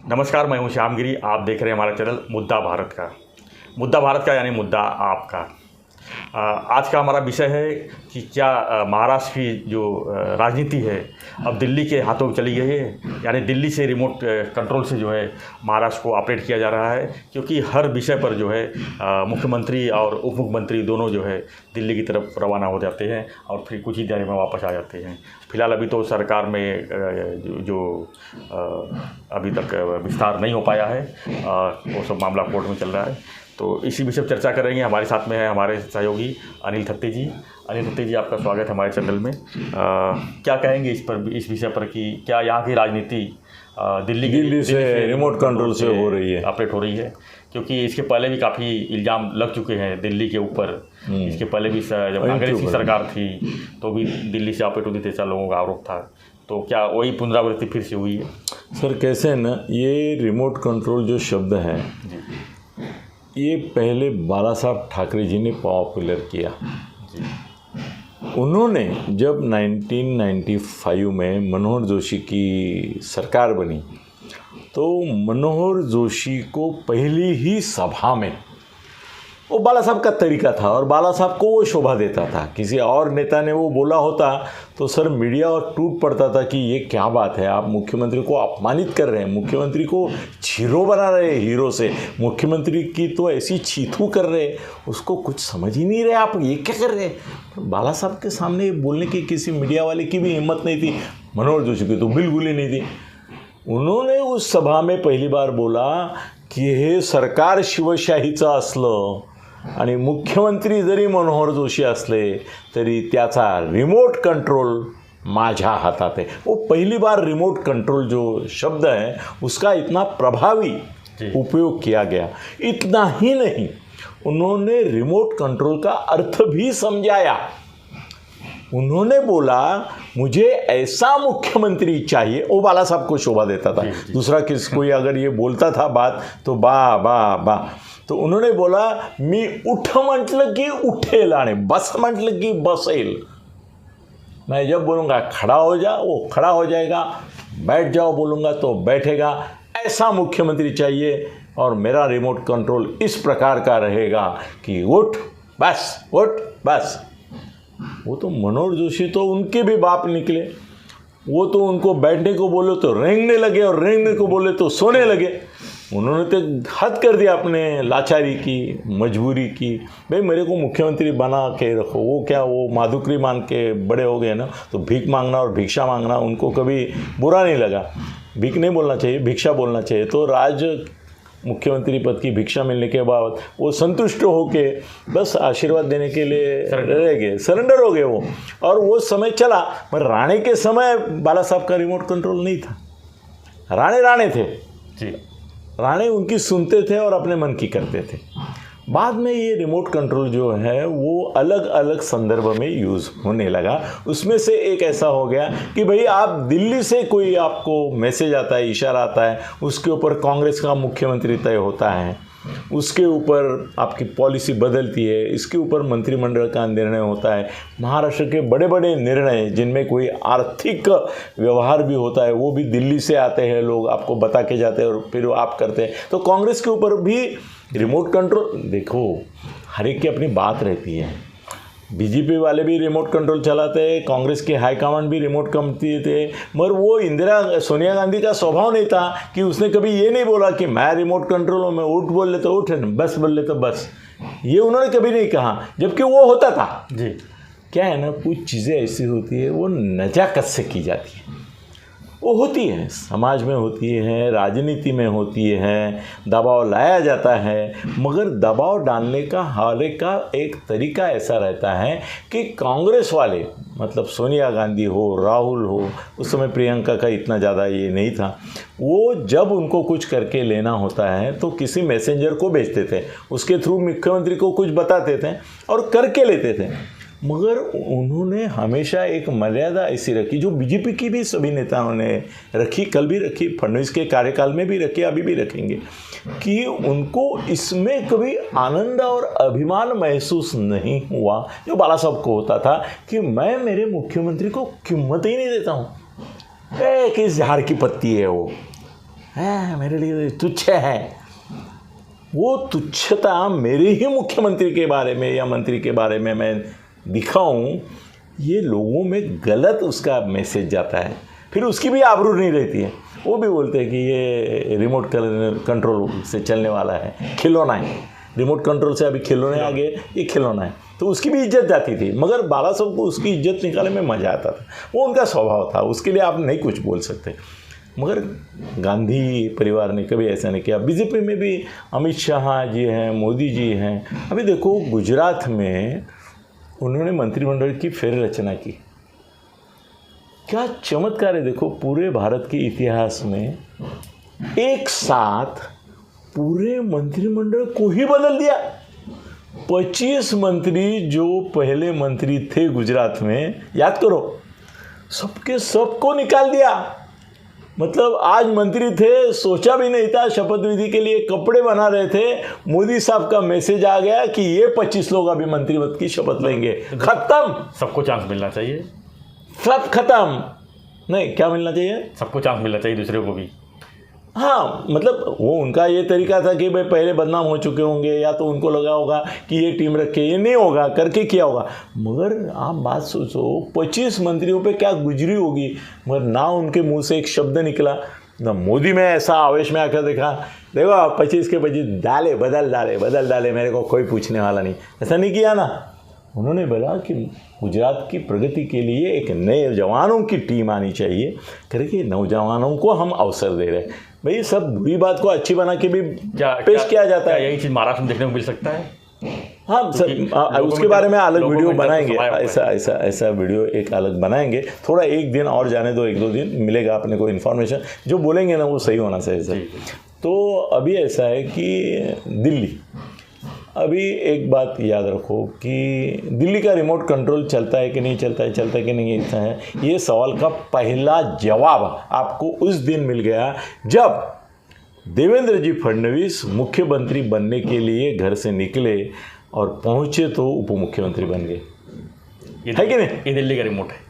नमस्कार, मैं हूं श्यामगिरी। आप देख रहे हैं हमारा चैनल मुद्दा भारत का। मुद्दा भारत का यानी मुद्दा आपका। आज का हमारा विषय है कि क्या महाराष्ट्र की जो राजनीति है अब दिल्ली के हाथों में चली गई है, यानी दिल्ली से रिमोट कंट्रोल से जो है महाराष्ट्र को ऑपरेट किया जा रहा है। क्योंकि हर विषय पर जो है मुख्यमंत्री और उप मुख्यमंत्री दोनों जो है दिल्ली की तरफ रवाना हो जाते हैं और फिर कुछ ही देर में वापस आ जाते हैं। फिलहाल अभी तो सरकार में जो अभी तक विस्तार नहीं हो पाया है, वो सब मामला कोर्ट में चल रहा है। तो इसी विषय पर चर्चा करेंगे। हमारे साथ में है हमारे सहयोगी अनिल थत्ते जी। अनिल थत्ते जी, आपका स्वागत है हमारे चैनल में। क्या कहेंगे इस विषय पर कि क्या यहाँ की राजनीति दिल्ली से रिमोट कंट्रोल से हो रही है, ऑपरेट हो रही है? क्योंकि इसके पहले भी काफ़ी इल्ज़ाम लग चुके हैं दिल्ली के ऊपर। इसके पहले भी जब कांग्रेस की सरकार थी तो भी दिल्ली से ऑपरेट होती थी, ऐसा लोगों का आरोप था। तो क्या वही पुनरावृत्ति फिर से हुई है? सर कैसे है ना, ये रिमोट कंट्रोल जो शब्द है ये पहले बाला साहब ठाकरे जी ने पॉपुलर किया। उन्होंने जब 1995 में मनोहर जोशी की सरकार बनी तो मनोहर जोशी को पहली ही सभा में, वो बाला साहब का तरीका था और बाला साहब को वो शोभा देता था। किसी और नेता ने वो बोला होता तो सर मीडिया और टूट पड़ता था कि ये क्या बात है, आप मुख्यमंत्री को अपमानित कर रहे हैं, मुख्यमंत्री को हीरो बना रहे हैं, हीरो से मुख्यमंत्री की तो ऐसी चीथू कर रहे हैं, उसको कुछ समझ ही नहीं रहे, आप ये क्या कर रहे हैं। तो बाला साहब के सामने बोलने की किसी मीडिया वाले की भी हिम्मत नहीं थी, मनोहर जोशी की तो बिल्कुल ही नहीं थी। उन्होंने उस सभा में पहली बार बोला की हे सरकार शिवशाहीचं असलं आणि मुख्यमंत्री जरी मनोहर जोशी असले तरी त्याचा रिमोट कंट्रोल माझ्या हातात है। वो पहली बार रिमोट कंट्रोल जो शब्द है उसका इतना प्रभावी उपयोग किया गया। इतना ही नहीं, उन्होंने रिमोट कंट्रोल का अर्थ भी समझाया। उन्होंने बोला मुझे ऐसा मुख्यमंत्री चाहिए, वो बाला साहब को शोभा देता था। दूसरा किस कोई अगर ये बोलता था बात तो बा तो उन्होंने बोला मी उठ म्हटलं की उठेल आणि बस म्हटलं की बसेल। मैं जब बोलूँगा खड़ा हो जा वो खड़ा हो जाएगा, बैठ जाओ बोलूँगा तो बैठेगा। ऐसा मुख्यमंत्री चाहिए और मेरा रिमोट कंट्रोल इस प्रकार का रहेगा कि उठ बस। वो तो मनोहर जोशी तो उनके भी बाप निकले। वो तो उनको बैठने को बोले तो रेंगने लगे और रेंगने को बोले तो सोने लगे। उन्होंने तो हद कर दिया अपने लाचारी की, मजबूरी की। भाई मेरे को मुख्यमंत्री बना के रखो। वो क्या, वो माधुकरी मान के बड़े हो गए ना, तो भीख मांगना और भिक्षा मांगना उनको कभी बुरा नहीं लगा। भीख नहीं बोलना चाहिए, भिक्षा बोलना चाहिए। तो मुख्यमंत्री पद की भिक्षा मिलने के बाद वो संतुष्ट होके बस आशीर्वाद देने के लिए रह गए, सरेंडर हो गए वो। और वो समय चला। पर राणे के समय बाला साहब का रिमोट कंट्रोल नहीं था। राणे थे जी। राणे उनकी सुनते थे और अपने मन की करते थे। बाद में ये रिमोट कंट्रोल जो है वो अलग अलग संदर्भ में यूज़ होने लगा। उसमें से एक ऐसा हो गया कि भाई आप दिल्ली से कोई आपको मैसेज आता है, इशारा आता है, उसके ऊपर कांग्रेस का मुख्यमंत्री तय होता है, उसके ऊपर आपकी पॉलिसी बदलती है, इसके ऊपर मंत्रिमंडल का निर्णय होता है। महाराष्ट्र के बड़े बड़े निर्णय जिनमें कोई आर्थिक व्यवहार भी होता है वो भी दिल्ली से आते हैं, लोग आपको बता के जाते हैं और फिर आप करते हैं। तो कांग्रेस के ऊपर भी रिमोट कंट्रोल, देखो हर एक की अपनी बात रहती है। बीजेपी वाले भी रिमोट कंट्रोल चलाते हैं, कांग्रेस के हाईकमांड भी रिमोट कंट्रोल थे। मगर वो सोनिया गांधी का स्वभाव नहीं था कि उसने कभी ये नहीं बोला कि मैं रिमोट कंट्रोल हूँ, मैं उठ बोल ले तो उठ, बस बोल ले तो बस। ये उन्होंने कभी नहीं कहा, जबकि वो होता था जी। क्या है ना, कुछ चीज़ें ऐसी होती है वो नजाकत से की जाती है, वो होती है, समाज में होती है, राजनीति में होती है, दबाव लाया जाता है। मगर दबाव डालने का हर एक का एक तरीका ऐसा रहता है कि कांग्रेस वाले, मतलब सोनिया गांधी हो, राहुल हो, उस समय प्रियंका का इतना ज़्यादा ये नहीं था, वो जब उनको कुछ करके लेना होता है तो किसी मैसेंजर को भेजते थे, उसके थ्रू मुख्यमंत्री को कुछ बताते थे और करके लेते थे। मगर उन्होंने हमेशा एक मर्यादा ऐसी रखी जो बीजेपी की भी सभी नेताओं ने रखी, कल भी रखी, फडणवीस के कार्यकाल में भी रखी, अभी भी रखेंगे, कि उनको इसमें कभी आनंद और अभिमान महसूस नहीं हुआ जो बाला साहब को होता था कि मैं मेरे मुख्यमंत्री को कीमत ही नहीं देता हूँ, किस झाड़ की पत्ती है वो, है मेरे लिए तुच्छ है। वो तुच्छता मेरे ही मुख्यमंत्री के बारे में या मंत्री के बारे में मैं दिखाऊं, ये लोगों में गलत उसका मैसेज जाता है। फिर उसकी भी आबरू नहीं रहती है। वो भी बोलते हैं कि ये रिमोट कंट्रोल से चलने वाला है, खिलौना है, रिमोट कंट्रोल से अभी खिलौने आ गए, ये खिलौना है। तो उसकी भी इज्जत जाती थी, मगर बाला साहब को उसकी इज्जत निकालने में मज़ा आता था। वो उनका स्वभाव था, उसके लिए आप नहीं कुछ बोल सकते। मगर गांधी परिवार ने कभी ऐसा नहीं किया। बीजेपी में भी अमित शाह जी हैं, मोदी जी हैं। अभी देखो गुजरात में उन्होंने मंत्रिमंडल की फेर रचना की, क्या चमत्कार है। देखो पूरे भारत के इतिहास में एक साथ पूरे मंत्रिमंडल को ही बदल दिया। 25 मंत्री जो पहले मंत्री थे गुजरात में, याद करो, सबके सबको निकाल दिया। मतलब आज मंत्री थे, सोचा भी नहीं था, शपथ विधि के लिए कपड़े बना रहे थे, मोदी साहब का मैसेज आ गया कि ये 25 लोग अभी मंत्री पद की शपथ लेंगे। खत्म, सबको चांस मिलना चाहिए। सब खत्म। नहीं, क्या मिलना चाहिए? सबको चांस मिलना चाहिए, दूसरे को भी। हाँ, मतलब वो उनका ये तरीका था कि भाई पहले बदनाम हो चुके होंगे, या तो उनको लगा होगा कि ये टीम रख के ये नहीं होगा, करके किया होगा। मगर आप बात सोचो, 25 मंत्रियों पे क्या गुजरी होगी, मगर ना उनके मुंह से एक शब्द निकला। ना मोदी में ऐसा आवेश में आकर देखा, देखो 25 के 25 बदल डाले, मेरे को कोई पूछने वाला नहीं, ऐसा नहीं किया ना। उन्होंने बोला कि गुजरात की प्रगति के लिए एक नए जवानों की टीम आनी चाहिए, करके नौजवानों को हम अवसर दे रहे हैं। भाई सब बुरी बात को अच्छी बना के भी पेश किया जाता है। यही चीज़ महाराष्ट्र में देखने को मिल सकता है। हाँ सर, उसके बारे में अलग वीडियो बनाएंगे, ऐसा वीडियो एक अलग बनाएंगे। थोड़ा एक दिन और जाने दो, 1-2 दिन मिलेगा अपने को इन्फॉर्मेशन। जो बोलेंगे ना वो सही होना चाहिए सर। तो अभी ऐसा है कि दिल्ली, अभी एक बात याद रखो कि दिल्ली का रिमोट कंट्रोल चलता है कि नहीं चलता है कि नहीं ऐसा है, ये सवाल का पहला जवाब आपको उस दिन मिल गया जब देवेंद्र जी फडणवीस मुख्यमंत्री बनने के लिए घर से निकले और पहुंचे तो उप मुख्यमंत्री बन गए, है कि नहीं? ये दिल्ली का रिमोट है।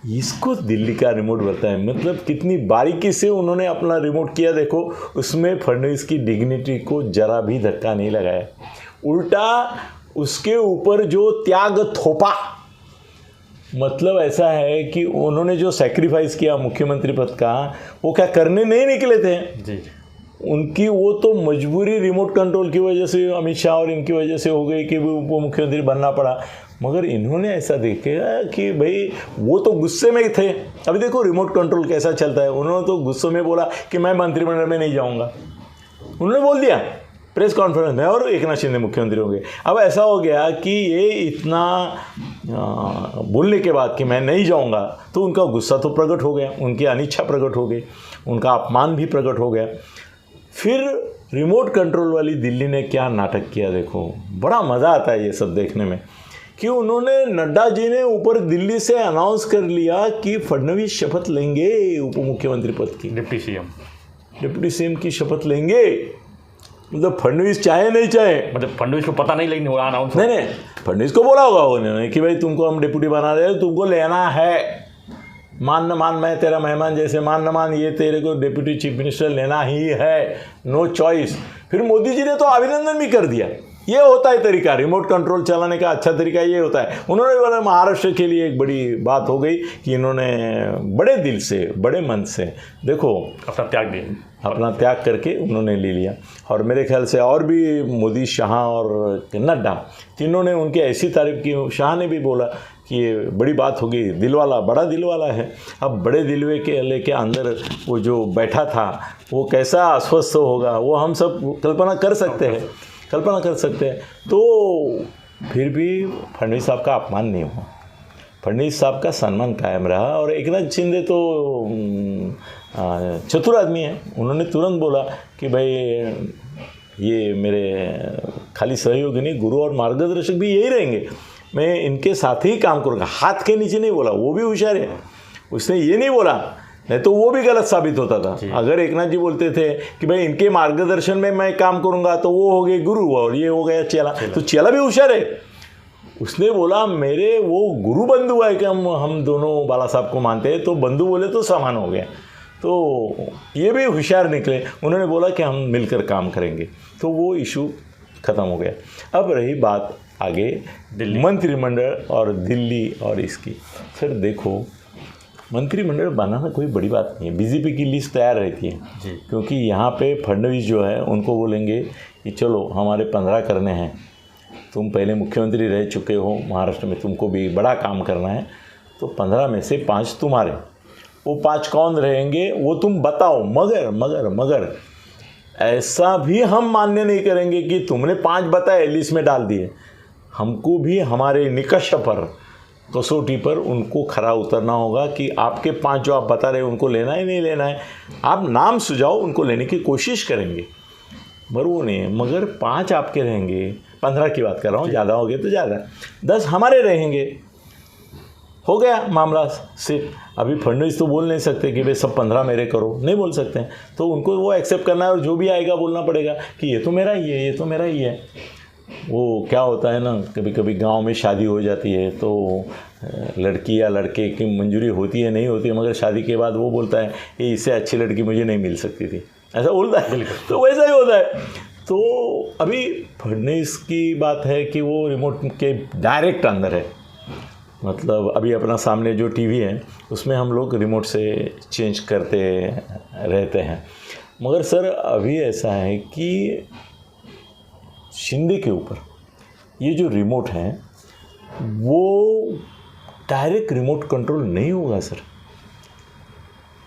इसको दिल्ली का रिमोट बताएं, मतलब कितनी बारीकी से उन्होंने अपना रिमोट किया। देखो उसमें फडणवीस की डिग्निटी को जरा भी धक्का नहीं लगाया, उल्टा उसके ऊपर जो त्याग थोपा। मतलब ऐसा है कि उन्होंने जो सैक्रिफाइस किया मुख्यमंत्री पद का, वो क्या करने नहीं निकले थे जी। उनकी वो तो मजबूरी रिमोट कंट्रोल की वजह से, अमित शाह और इनकी वजह से हो गई कि वो उप मुख्यमंत्री बनना पड़ा। मगर इन्होंने ऐसा देखा कि भाई वो तो गुस्से में थे। अभी देखो रिमोट कंट्रोल कैसा चलता है। उन्होंने तो गुस्से में बोला कि मैं मंत्रिमंडल में नहीं जाऊँगा, उन्होंने बोल दिया प्रेस कॉन्फ्रेंस में, और एकनाथ शिंदे मुख्यमंत्री होंगे। अब ऐसा हो गया कि ये इतना बोलने के बाद कि मैं नहीं जाऊंगा, तो उनका गुस्सा तो प्रकट हो गया, उनकी अनिच्छा प्रकट हो गई, उनका अपमान भी प्रकट हो गया। फिर रिमोट कंट्रोल वाली दिल्ली ने क्या नाटक किया, देखो बड़ा मज़ा आता है ये सब देखने में, कि उन्होंने, नड्डा जी ने ऊपर दिल्ली से अनाउंस कर लिया कि फडणवीस शपथ लेंगे उप मुख्यमंत्री पद की, डिप्टी सीएम की शपथ लेंगे। मतलब फडणवीस चाहे नहीं चाहे, मतलब फडणवीस को पता नहीं, लेकिन हुआ अनाउंस। नहीं, फडणवीस को बोला होगा उन्होंने कि भाई तुमको हम डिप्टी बना रहे हैं, तुमको लेना है, मान न मान, मैं तेरा मेहमान जैसे, मान न मान, ये तेरे को डिप्टी चीफ मिनिस्टर लेना ही है, नो चॉइस। फिर मोदी जी ने तो अभिनंदन भी कर दिया। ये होता है तरीका, रिमोट कंट्रोल चलाने का अच्छा तरीका ये होता है। उन्होंने बोला महाराष्ट्र के लिए एक बड़ी बात हो गई कि इन्होंने बड़े दिल से, बड़े मन से, देखो अपना त्याग करके उन्होंने ले लिया। और मेरे ख्याल से और भी मोदी, शाह और नड्डा, तीनों ने उनकी ऐसी तारीफ की। शाह ने भी बोला कि ये बड़ी बात होगी, दिलवाला, बड़ा दिलवाला है। अब बड़े दिलवे के लेके अंदर वो जो बैठा था वो कैसा अस्वस्थ होगा, वो हम सब कल्पना कर सकते हैं। तो फिर भी फडणवीस साहब का अपमान नहीं हुआ, फडणवीस साहब का सम्मान कायम रहा। और एकनाथ शिंदे तो चतुर आदमी है, उन्होंने तुरंत बोला कि भाई ये मेरे खाली सहयोगी नहीं, गुरु और मार्गदर्शक भी यही रहेंगे, मैं इनके साथ ही काम करूँगा। हाथ के नीचे नहीं बोला, वो भी होशियार है, उसने ये नहीं बोला, नहीं तो वो भी गलत साबित होता था। अगर एकनाथ जी बोलते थे कि भाई इनके मार्गदर्शन में मैं काम करूँगा, तो वो हो गए गुरु और ये हो गया चेला। तो चेला भी होशियार है, उसने बोला मेरे वो गुरु बंधु है कि हम दोनों बाला साहब को मानते हैं, तो बंधु बोले तो समान हो गया। तो ये भी होशियार निकले, उन्होंने बोला कि हम मिलकर काम करेंगे, तो वो इशू ख़त्म हो गया। अब रही बात आगे मंत्रिमंडल और दिल्ली और इसकी। फिर देखो, मंत्रिमंडल बनाना कोई बड़ी बात नहीं है, बीजेपी की लिस्ट तैयार रहती है जी। क्योंकि यहाँ पे फडणवीस जो है उनको बोलेंगे कि चलो हमारे 15 करने हैं, तुम पहले मुख्यमंत्री रह चुके हो महाराष्ट्र में, तुमको भी बड़ा काम करना है, तो 15 में से 5 तुम्हारे, वो 5 कौन रहेंगे वो तुम बताओ। मगर मगर मगर ऐसा भी हम मान्य नहीं करेंगे कि तुमने 5 बताए लिस्ट में डाल दिए, हमको भी हमारे निकष पर, कसौटी पर उनको खरा उतरना होगा कि आपके 5 जो आप बता रहे हैं उनको लेना है नहीं लेना है। आप नाम सुझाओ, उनको लेने की कोशिश करेंगे, मगर वो नहीं है। मगर 5 आपके रहेंगे, 15 की बात कर रहा हूँ, ज़्यादा हो गए तो ज़्यादा, 10 हमारे रहेंगे, हो गया मामला सिर्फ। अभी फडणवीस तो बोल नहीं सकते कि भाई सब 15 मेरे करो, नहीं बोल सकते हैं, तो उनको वो एक्सेप्ट करना है और जो भी आएगा बोलना पड़ेगा कि ये तो मेरा ही है, ये तो मेरा ही है। वो क्या होता है ना, कभी कभी गांव में शादी हो जाती है तो लड़की या लड़के की मंजूरी होती है नहीं होती है, मगर शादी के बाद वो बोलता है कि इससे अच्छी लड़की मुझे नहीं मिल सकती थी, ऐसा बोलता है, तो वैसा ही होता है। तो अभी फडणवीस की बात है कि वो रिमोट के डायरेक्ट अंदर है, मतलब अभी अपना सामने जो टीवी है उसमें हम लोग रिमोट से चेंज करते रहते हैं। मगर सर अभी ऐसा है कि शिंदे के ऊपर ये जो रिमोट है वो डायरेक्ट रिमोट कंट्रोल नहीं होगा सर।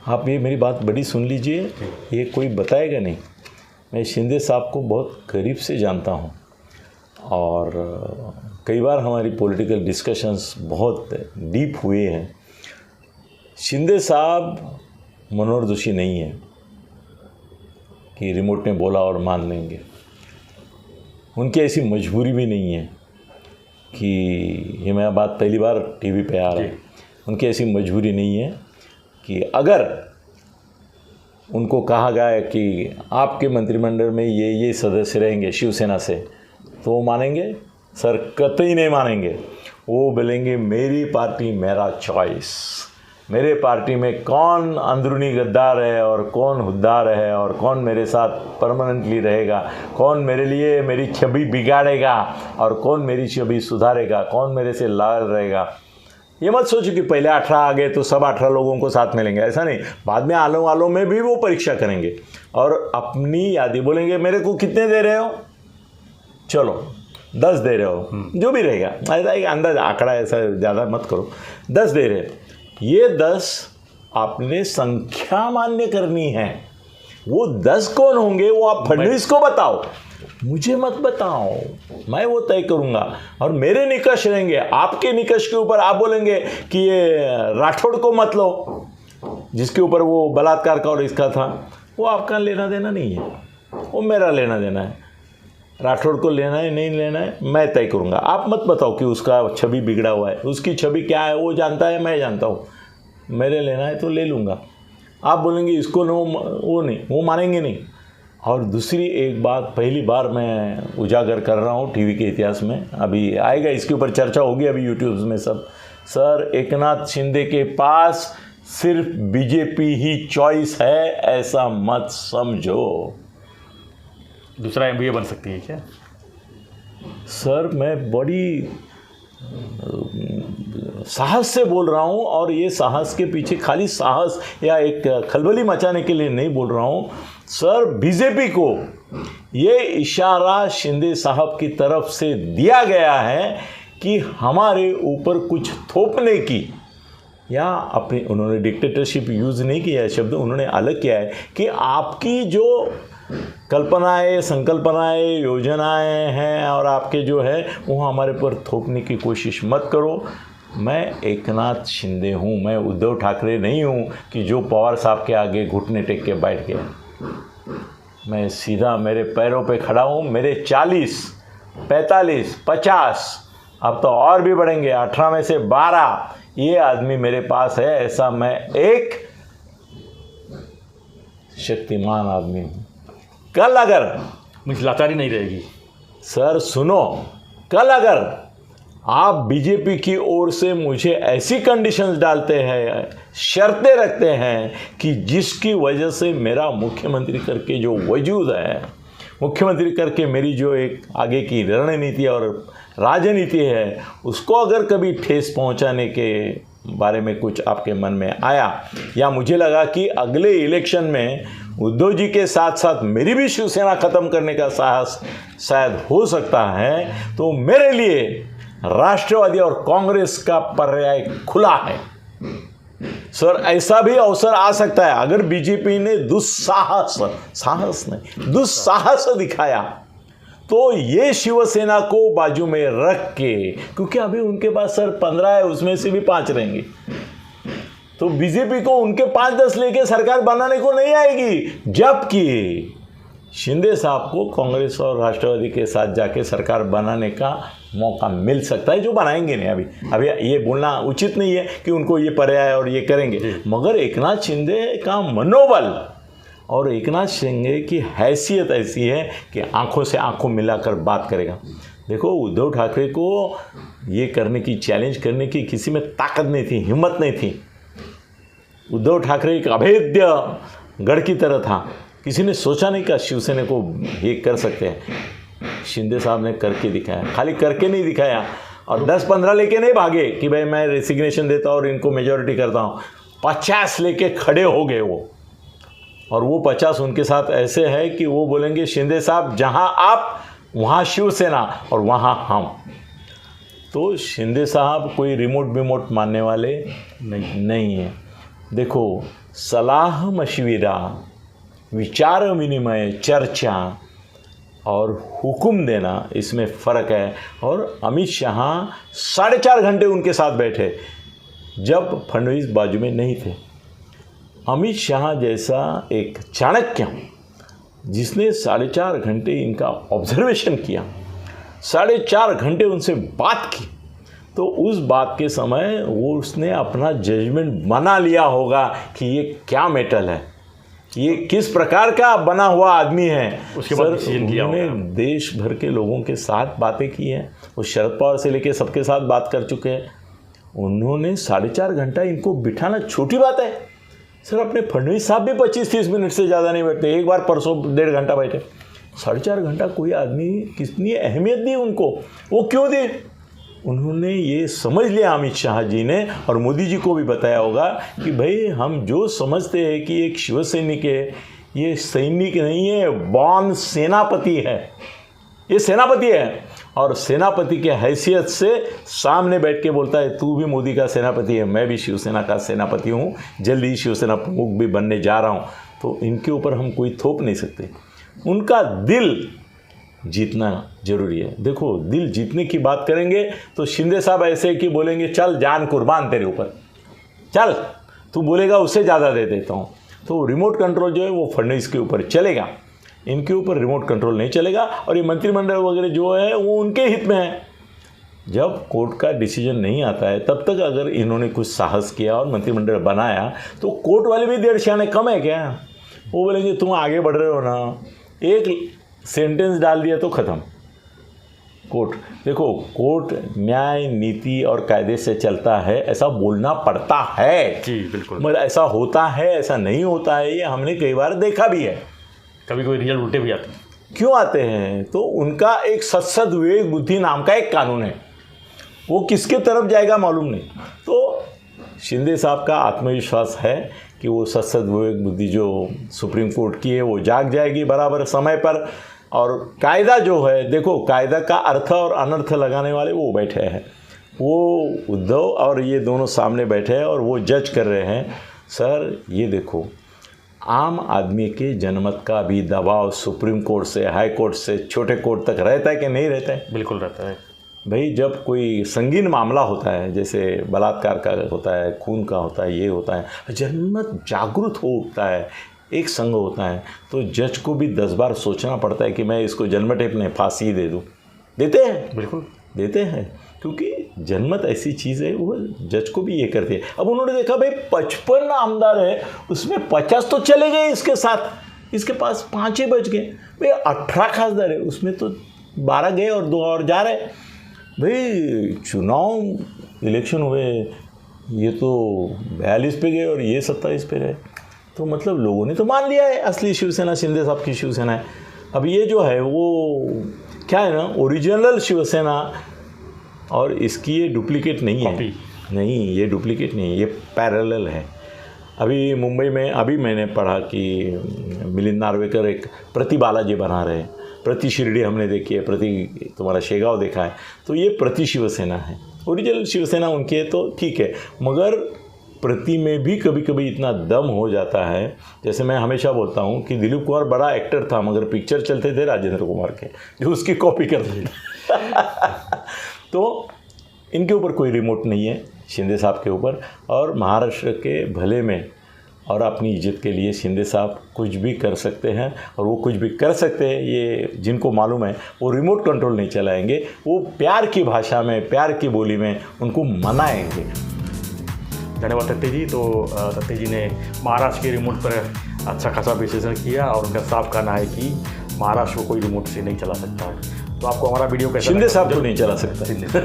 आप ये मेरी बात बड़ी सुन लीजिए, ये कोई बताएगा नहीं। मैं शिंदे साहब को बहुत करीब से जानता हूँ और कई बार हमारी पॉलिटिकल डिस्कशंस बहुत डीप हुए हैं। शिंदे साहब मनोहर जोशी नहीं है कि रिमोट ने बोला और मान लेंगे, उनकी ऐसी मजबूरी भी नहीं है कि ये मेरा बात पहली बार टीवी पे आ रहा है, उनकी ऐसी मजबूरी नहीं है कि अगर उनको कहा गया कि आपके मंत्रिमंडल में ये सदस्य रहेंगे शिवसेना से, तो वो मानेंगे? सर कतई नहीं मानेंगे। वो बोलेंगे मेरी पार्टी मेरा चॉइस, मेरे पार्टी में कौन अंदरूनी गद्दार है और कौन हुद्दार है और कौन मेरे साथ परमानेंटली रहेगा, कौन मेरे लिए मेरी छवि बिगाड़ेगा और कौन मेरी छवि सुधारेगा, कौन मेरे से लॉयल रहेगा। ये मत सोचो कि पहले 18 आ गए तो सब 18 लोगों को साथ मिलेंगे, ऐसा नहीं। बाद में आलों वालों में भी वो परीक्षा करेंगे और अपनी यादी बोलेंगे मेरे को कितने दे रहे हो, चलो 10 दे रहे हो, जो भी रहेगा, ऐसा एक अंदाज आंकड़ा, ऐसा ज़्यादा मत करो, 10 दे रहे। ये 10 आपने संख्या मान्य करनी है। वो 10 कौन होंगे वो आप फडणवीस को बताओ, मुझे मत बताओ, मैं वो तय करूंगा और मेरे निकष रहेंगे। आपके निकष के ऊपर आप बोलेंगे कि ये राठौड़ को मत लो, जिसके ऊपर वो बलात्कार का और इसका था, वो आपका लेना देना नहीं है, वो मेरा लेना देना है। राठौड़ को लेना है नहीं लेना है मैं तय करूंगा। आप मत बताओ कि उसका छवि बिगड़ा हुआ है, उसकी छवि क्या है वो जानता है, मैं जानता हूँ, मेरे लेना है तो ले लूँगा। आप बोलेंगे इसको नो, वो नहीं, वो मानेंगे नहीं। और दूसरी एक बात पहली बार मैं उजागर कर रहा हूँ टीवी के इतिहास में, अभी आएगा इसके ऊपर चर्चा होगी अभी यूट्यूब में सब। सर एकनाथ शिंदे के पास सिर्फ बीजेपी ही चॉइस है, ऐसा मत समझो। दूसरा एमबीए बन सकती है क्या? सर मैं बड़ी साहस से बोल रहा हूँ और ये साहस के पीछे खाली साहस या एक खलबली मचाने के लिए नहीं बोल रहा हूँ। सर बीजेपी को ये इशारा शिंदे साहब की तरफ से दिया गया है कि हमारे ऊपर कुछ थोपने की, या अपनी, उन्होंने डिक्टेटरशिप यूज़ नहीं किया है शब्द, उन्होंने अलग किया है कि आपकी जो कल्पनाएं, संकल्पनाएं, योजनाएं हैं और आपके जो है वो हमारे पर थोपने की कोशिश मत करो। मैं एकनाथ शिंदे हूँ, मैं उद्धव ठाकरे नहीं हूँ कि जो पवार साहब के आगे घुटने टेक के बैठ गया। मैं सीधा मेरे पैरों पे खड़ा हूँ। मेरे 40, 45, 50, अब तो और भी बढ़ेंगे, 18 में से 12 ये आदमी मेरे पास है। ऐसा मैं एक शक्तिमान आदमी हूँ। कल अगर मुझे लाचारी नहीं रहेगी। सर सुनो, कल अगर आप बीजेपी की ओर से मुझे ऐसी कंडीशंस डालते हैं, शर्तें रखते हैं कि जिसकी वजह से मेरा मुख्यमंत्री करके जो वजूद है, मुख्यमंत्री करके मेरी जो एक आगे की रणनीति और राजनीति है, उसको अगर कभी ठेस पहुंचाने के बारे में कुछ आपके मन में आया, या मुझे लगा कि अगले इलेक्शन में उद्धव जी के साथ साथ मेरी भी शिवसेना खत्म करने का साहस शायद हो सकता है, तो मेरे लिए राष्ट्रवादी और कांग्रेस का पर्याय खुला है। सर, ऐसा भी अवसर आ सकता है अगर बीजेपी ने दुस्साहस दिखाया, तो ये शिवसेना को बाजू में रख के, क्योंकि अभी उनके पास सर 15 है, उसमें से भी 5 रहेंगे, तो बीजेपी को उनके 5-10 लेके सरकार बनाने को नहीं आएगी। जबकि शिंदे साहब को कांग्रेस और राष्ट्रवादी के साथ जाके सरकार बनाने का मौका मिल सकता है, जो बनाएंगे नहीं। अभी ये बोलना उचित नहीं है कि उनको ये पर्याय और ये करेंगे, मगर एकनाथ शिंदे का मनोबल और एकनाथ शिंदे की हैसियत ऐसी है कि आंखों से आंखों मिलाकर बात करेगा। देखो, उद्धव ठाकरे को ये करने की, चैलेंज करने की किसी में ताकत नहीं थी, हिम्मत नहीं थी। उद्धव ठाकरे एक अभेद्य गढ़ की तरह था, किसी ने सोचा नहीं कि शिवसेना को ये कर सकते हैं। शिंदे साहब ने करके दिखाया, खाली करके नहीं दिखाया और 10-15 लेके नहीं भागे कि भाई मैं रेसिग्नेशन देता हूँ और इनको मेजॉरिटी करता हूँ। 50 लेके खड़े हो गए वो, और वो 50 उनके साथ ऐसे है कि वो बोलेंगे शिंदे साहब जहाँ आप वहाँ शिवसेना और वहाँ हम। तो शिंदे साहब कोई रिमोट मानने वाले नहीं है। देखो, सलाह मशविरा, विचार विनिमय, चर्चा और हुक्म देना, इसमें फ़र्क है। और अमित शाह 4.5 घंटे उनके साथ बैठे जब फडणवीस बाजू में नहीं थे। अमित शाह जैसा एक चाणक्य जिसने 4.5 घंटे इनका ऑब्जर्वेशन किया, 4.5 घंटे उनसे बात की, तो उस बात के समय वो उसने अपना जजमेंट बना लिया होगा कि ये क्या मेटल है, ये किस प्रकार का बना हुआ आदमी है। उसके बाद डिसीजन किया होगा। उन्होंने देश भर के लोगों के साथ बातें की हैं, वो शरद पवार से लेके सबके साथ बात कर चुके हैं। उन्होंने 4.5 घंटा इनको बिठाना छोटी बात है सर। अपने फडणवीस साहब भी 25-30 मिनट से ज़्यादा नहीं बैठते, एक बार परसों 1.5 घंटा बैठे। 4.5 घंटा कोई आदमी कितनी अहमियत दी उनको, वो क्यों दी? उन्होंने ये समझ लिया अमित शाह जी ने, और मोदी जी को भी बताया होगा कि भाई हम जो समझते हैं कि एक शिवसैनिक है, ये सैनिक नहीं है, बॉर्न सेनापति है, ये सेनापति है। और सेनापति के हैसियत से सामने बैठ के बोलता है तू भी मोदी का सेनापति है, मैं भी शिवसेना का सेनापति हूँ, जल्दी ही शिवसेना प्रमुख भी बनने जा रहा हूँ। तो इनके ऊपर हम कोई थोप नहीं सकते, उनका दिल जीतना जरूरी है। देखो, दिल जीतने की बात करेंगे तो शिंदे साहब ऐसे कि बोलेंगे चल जान कुर्बान तेरे ऊपर, चल तू बोलेगा उससे ज़्यादा दे देता हूँ। तो रिमोट कंट्रोल जो है वो फडणवीस के ऊपर चलेगा, इनके ऊपर रिमोट कंट्रोल नहीं चलेगा। और ये मंत्रिमंडल वगैरह जो है वो उनके हित में है। जब कोर्ट का डिसीजन नहीं आता है तब तक अगर इन्होंने कुछ साहस किया और मंत्रिमंडल बनाया, तो कोर्ट वाले भी 1.5 आने कम है क्या? वो बोलेंगे तुम आगे बढ़ रहे हो ना, एक सेंटेंस डाल दिया तो ख़त्म। कोर्ट, देखो, कोर्ट न्याय, नीति और कायदे से चलता है, ऐसा बोलना पड़ता है जी बिल्कुल, मगर ऐसा होता है, ऐसा नहीं होता है, ये हमने कई बार देखा भी है। कभी कोई रिजल्ट उल्टे भी आते हैं। क्यों आते हैं? तो उनका एक सत्सद विवेक बुद्धि नाम का एक कानून है, वो किसके तरफ जाएगा मालूम नहीं। तो शिंदे साहब का आत्मविश्वास है कि वो सत्सद विवेक बुद्धि जो सुप्रीम कोर्ट की है वो जाग जाएगी बराबर समय पर। और कायदा जो है, देखो, कायदा का अर्थ और अनर्थ लगाने वाले वो बैठे हैं, वो उद्धव और ये दोनों सामने बैठे हैं और वो जज कर रहे हैं। सर, ये देखो, आम आदमी के जनमत का भी दबाव सुप्रीम कोर्ट से, हाई कोर्ट से, छोटे कोर्ट तक रहता है कि नहीं रहता है? बिल्कुल रहता है भाई। जब कोई संगीन मामला होता है, जैसे बलात्कार का होता है, खून का होता है, ये होता है, जनमत जागरूक हो उठता है, एक संग होता है, तो जज को भी 10 बार सोचना पड़ता है कि मैं इसको जन्मत अपने फांसी दे दूँ। देते हैं, बिल्कुल देते हैं, क्योंकि जनमत ऐसी चीज़ है, वो जज को भी ये करती है। अब उन्होंने देखा भाई 55 आमदार है, उसमें 50 तो चले गए इसके साथ, इसके पास 5 ही बच गए। भाई 18 खासदार है, उसमें तो 12 गए और 2 और जा रहे। भाई चुनाव इलेक्शन हुए, ये तो 42 पे गए और ये 27 पे गए, तो मतलब लोगों ने तो मान लिया है असली शिवसेना शिंदे साहब की शिवसेना है। अब ये जो है वो क्या है ना, ओरिजिनल शिवसेना, और इसकी ये डुप्लीकेट नहीं है, नहीं ये डुप्लीकेट नहीं है, ये पैरेलल है। अभी मुंबई में अभी मैंने पढ़ा कि मिलिंद नार्वेकर एक प्रति बालाजी बना रहे हैं, प्रति शिरडी हमने देखी है, प्रति तुम्हारा शेगांव देखा है, तो ये प्रति शिवसेना है। ओरिजिनल शिवसेना उनकी है तो ठीक है, मगर प्रति में भी कभी कभी इतना दम हो जाता है। जैसे मैं हमेशा बोलता हूँ कि दिलीप कुमार बड़ा एक्टर था, मगर पिक्चर चलते थे राजेंद्र कुमार के, जो उसकी कॉपी करते थे। तो इनके ऊपर कोई रिमोट नहीं है, शिंदे साहब के ऊपर। और महाराष्ट्र के भले में और अपनी इज्जत के लिए शिंदे साहब कुछ भी कर सकते हैं, और वो कुछ भी कर सकते हैं, ये जिनको मालूम है वो रिमोट कंट्रोल नहीं चलाएंगे, वो प्यार की भाषा में, प्यार की बोली में उनको मनाएंगे। धन्यवाद तत्ते जी। तो तत्ते जी ने महाराष्ट्र के रिमोट पर अच्छा खासा विश्लेषण किया, और उनका साफ कहना है कि महाराष्ट्र को कोई रिमोट से नहीं चला सकता है। तो आपको हमारा वीडियो कैसा शिंदे साहब को नहीं चला सकता।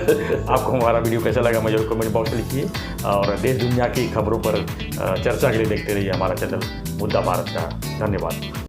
आपको हमारा वीडियो कैसा लगा मुझे कमेंट बॉक्स में लिखिए, और देश दुनिया की खबरों पर चर्चा के लिए देखते रहिए हमारा चैनल मुद्दा भारत का। धन्यवाद।